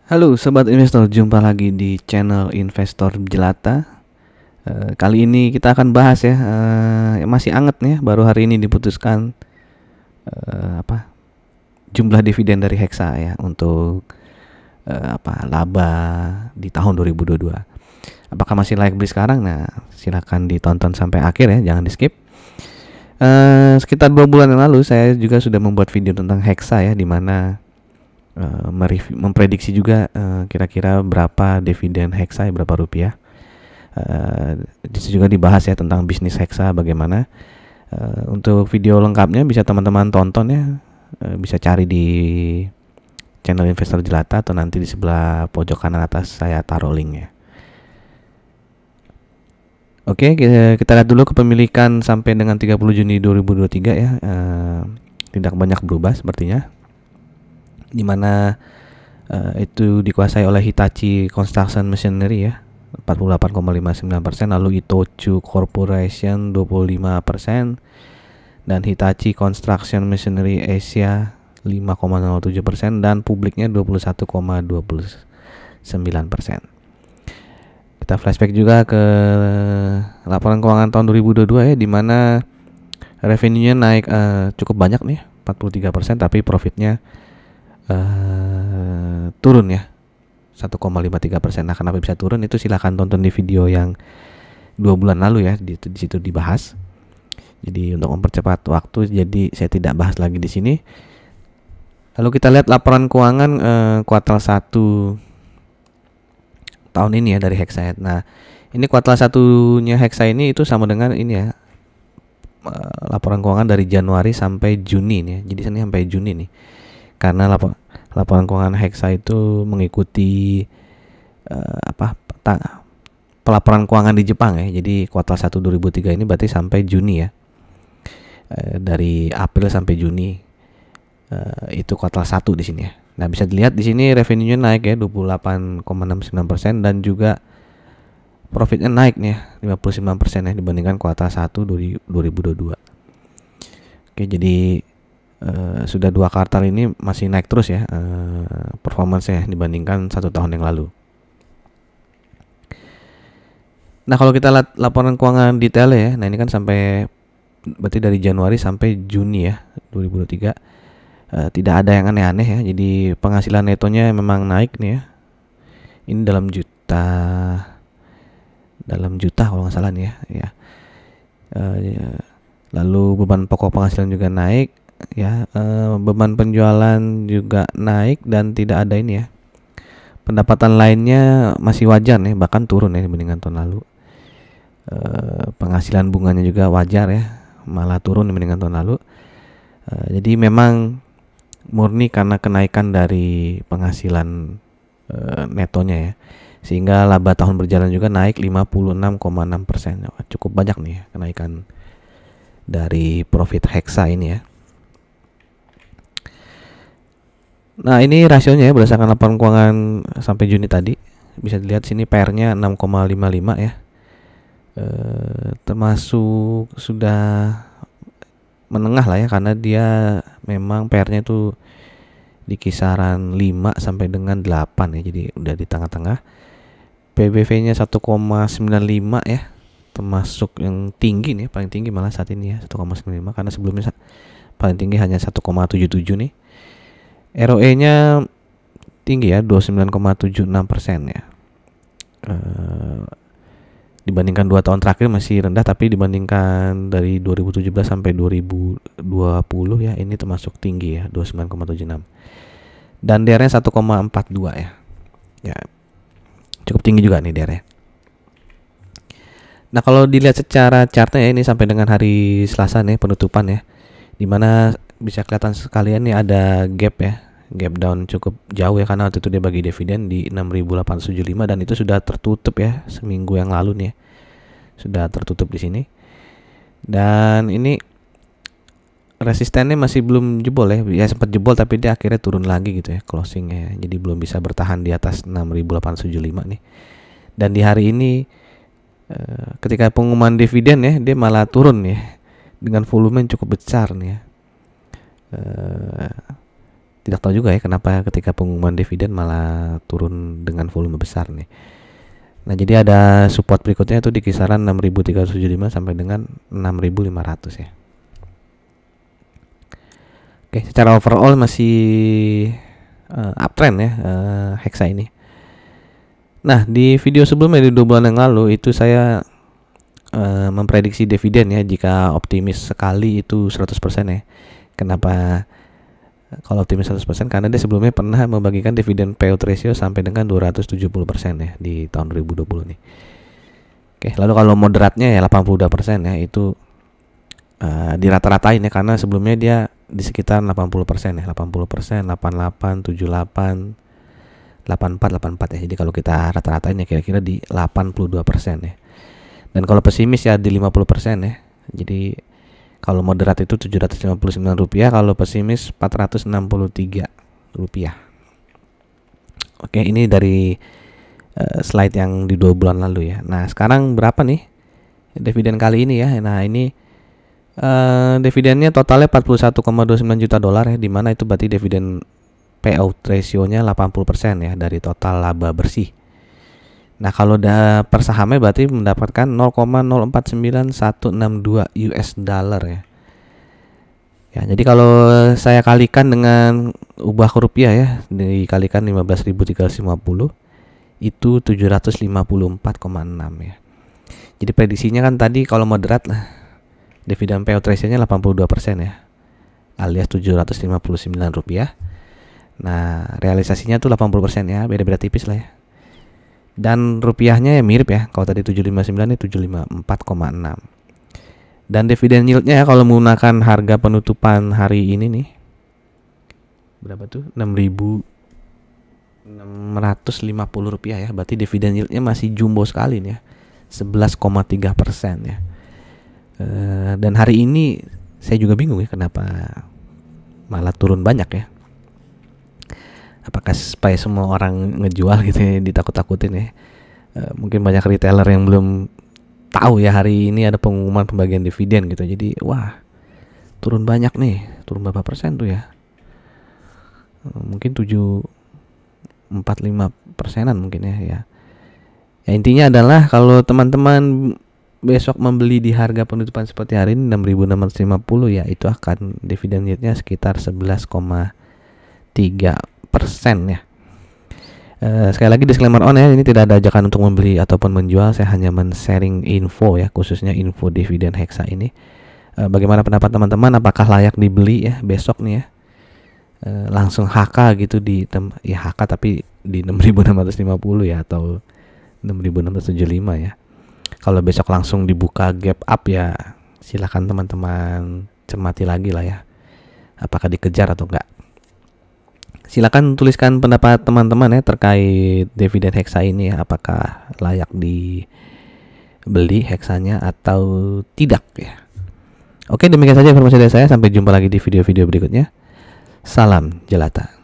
Halo sobat investor, jumpa lagi di channel Investor Jelata. Kali ini kita akan bahas ya, masih anget nih, baru hari ini diputuskan jumlah dividen dari Hexa ya untuk laba di tahun 2022. Apakah masih layak beli sekarang? Nah, silakan ditonton sampai akhir ya, jangan di skip. Sekitar 2 bulan yang lalu saya juga sudah membuat video tentang Hexa ya, di mana memprediksi juga kira-kira berapa dividen Hexa, berapa rupiah. Di situ juga dibahas ya tentang bisnis Hexa bagaimana. Untuk video lengkapnya bisa teman-teman tonton ya, bisa cari di channel Investor Jelata atau nanti di sebelah pojok kanan atas saya taruh linknya. Oke, kita lihat dulu kepemilikan sampai dengan 30 Juni 2023 ya. Tidak banyak berubah sepertinya, di mana itu dikuasai oleh Hitachi Construction Machinery ya 48,59%, lalu Itochu Corporation 25%, dan Hitachi Construction Machinery Asia 5,07%, dan publiknya 21,29%. Kita flashback juga ke laporan keuangan tahun 2022 ya, di mana revenue-nya naik cukup banyak nih 43%, tapi profitnya turun ya 1,53%. Nah, kenapa bisa turun itu silahkan tonton di video yang 2 bulan lalu ya, di situ dibahas. Jadi untuk mempercepat waktu, jadi saya tidak bahas lagi di sini. Lalu kita lihat laporan keuangan kuartal 1 tahun ini ya dari Hexa. Nah, ini kuartal 1-nya Hexa ini itu sama dengan ini ya, laporan keuangan dari Januari sampai Juni nih. Jadi sini sampai Juni nih. Karena laporan keuangan Hexa itu mengikuti pelaporan keuangan di Jepang ya. Jadi kuartal 1 2003 ini berarti sampai Juni ya. Dari April sampai Juni itu kuartal 1 di sini ya. Nah, bisa dilihat di sini revenue-nya naik ya 28,69%, dan juga profitnya naik nih ya 59% ya dibandingkan kuartal 1 2022. Oke, jadi sudah 2 kuartal ini masih naik terus ya performance-nya dibandingkan 1 tahun yang lalu. Nah, kalau kita lihat laporan keuangan detail ya, nah ini kan sampai berarti dari Januari sampai Juni ya 2023, tidak ada yang aneh-aneh ya. Jadi penghasilan netonya memang naik nih ya. Ini dalam juta kalau nggak salah nih ya. Lalu beban pokok penghasilan juga naik ya, beban penjualan juga naik, dan tidak ada ini ya, pendapatan lainnya masih wajar nih, bahkan turun ya dibandingkan tahun lalu. Penghasilan bunganya juga wajar ya, malah turun dibandingkan tahun lalu. Jadi memang murni karena kenaikan dari penghasilan netonya ya, sehingga laba tahun berjalan juga naik 56,6%. Cukup banyak nih ya, kenaikan dari profit Hexa ini ya. Nah, ini rasionya ya berdasarkan laporan keuangan sampai Juni tadi. Bisa dilihat sini PR-nya 6,55 ya. Termasuk sudah menengah lah ya, karena dia memang PR-nya itu di kisaran 5 sampai dengan 8 ya. Jadi udah di tengah-tengah. PBV-nya 1,95 ya. Termasuk yang tinggi nih, paling tinggi malah saat ini ya 1,95, karena sebelumnya paling tinggi hanya 1,77 nih. ROE-nya tinggi ya 29,76% ya. Dibandingkan 2 tahun terakhir masih rendah, tapi dibandingkan dari 2017 sampai 2020 ya, ini termasuk tinggi ya 29,76. Dan DR-nya 1,42 ya. Ya. Cukup tinggi juga nih DR-nya. Nah, kalau dilihat secara chartnya ya, ini sampai dengan hari Selasa nih penutupan ya, dimana bisa kelihatan sekalian nih ada gap ya, gap down cukup jauh ya, karena waktu itu dia bagi dividen di 6.875, dan itu sudah tertutup ya seminggu yang lalu nih ya, sudah tertutup di sini. Dan ini resistennya masih belum jebol ya sempat jebol, tapi dia akhirnya turun lagi gitu ya closingnya, jadi belum bisa bertahan di atas 6.875 nih. Dan di hari ini ketika pengumuman dividen ya, dia malah turun ya dengan volume yang cukup besar nih ya. Tidak tahu juga ya kenapa ketika pengumuman dividen malah turun dengan volume besar nih. Nah, jadi ada support berikutnya itu di kisaran 6.375 sampai dengan 6.500 ya. Oke, secara overall masih uptrend ya Hexa ini. Nah, di video sebelumnya di 2 bulan yang lalu itu saya memprediksi dividen ya, jika optimis sekali itu 100% ya. Kenapa kalau optimis 100%? Karena dia sebelumnya pernah membagikan dividen payout ratio sampai dengan 270% ya di tahun 2020 nih. Oke, lalu kalau moderatnya ya 82% ya, itu dirata-ratain ya, karena sebelumnya dia di sekitar 80% ya, 80%, 88, 78, 84, 84 ya. Jadi kalau kita rata-ratain ya kira-kira di 82% ya. Dan kalau pesimis ya di 50% ya. Jadi kalau moderat itu Rp759, kalau pesimis Rp463. Oke, ini dari slide yang di 2 bulan lalu ya. Nah, sekarang berapa nih dividen kali ini ya? Nah, ini dividennya totalnya $41,29 juta ya, dimana itu berarti dividen payout ratio-nya 80% ya dari total laba bersih. Nah, kalau udah per sahamnya berarti mendapatkan 0,049162 US dollar ya. Ya, jadi kalau saya kalikan dengan ubah ke rupiah ya, dikalikan 15.350 itu 754,6 ya. Jadi prediksinya kan tadi kalau moderat lah, dividen payout ratio-nya 82% ya, alias Rp759. Nah, realisasinya tuh 80% ya, beda-beda tipis lah ya. Dan rupiahnya ya mirip ya, kalau tadi 759 ini 754,6. Dan dividen yieldnya ya, kalau menggunakan harga penutupan hari ini nih, berapa tuh? Rp6.650 ya. Berarti dividen yieldnya masih jumbo sekali nih ya, 11,3% ya. Dan hari ini saya juga bingung ya kenapa malah turun banyak ya. Apakah supaya semua orang ngejual gitu ya, ditakut-takutin ya. Mungkin banyak retailer yang belum tahu ya hari ini ada pengumuman pembagian dividen gitu. Jadi wah, turun banyak nih. Turun berapa persen tuh ya? Mungkin 7,45%-an mungkin ya. Ya intinya adalah kalau teman-teman besok membeli di harga penutupan seperti hari ini 6.650 ya, itu akan dividen yieldnya sekitar 11,3% ya. Sekali lagi disclaimer on ya, ini tidak ada ajakan untuk membeli ataupun menjual, saya hanya men-sharing info ya, khususnya info dividen Hexa ini. Bagaimana pendapat teman-teman, apakah layak dibeli ya besok nih ya? Langsung HK gitu ya HK tapi di 6.650 ya, atau 6.675 ya. Kalau besok langsung dibuka gap up ya silakan teman-teman cermati lagi lah ya, apakah dikejar atau enggak. Silakan tuliskan pendapat teman-teman ya terkait dividen Hexa ini ya, apakah layak dibeli Hexanya atau tidak ya. Oke, demikian saja informasi dari saya, sampai jumpa lagi di video-video berikutnya. Salam jelata.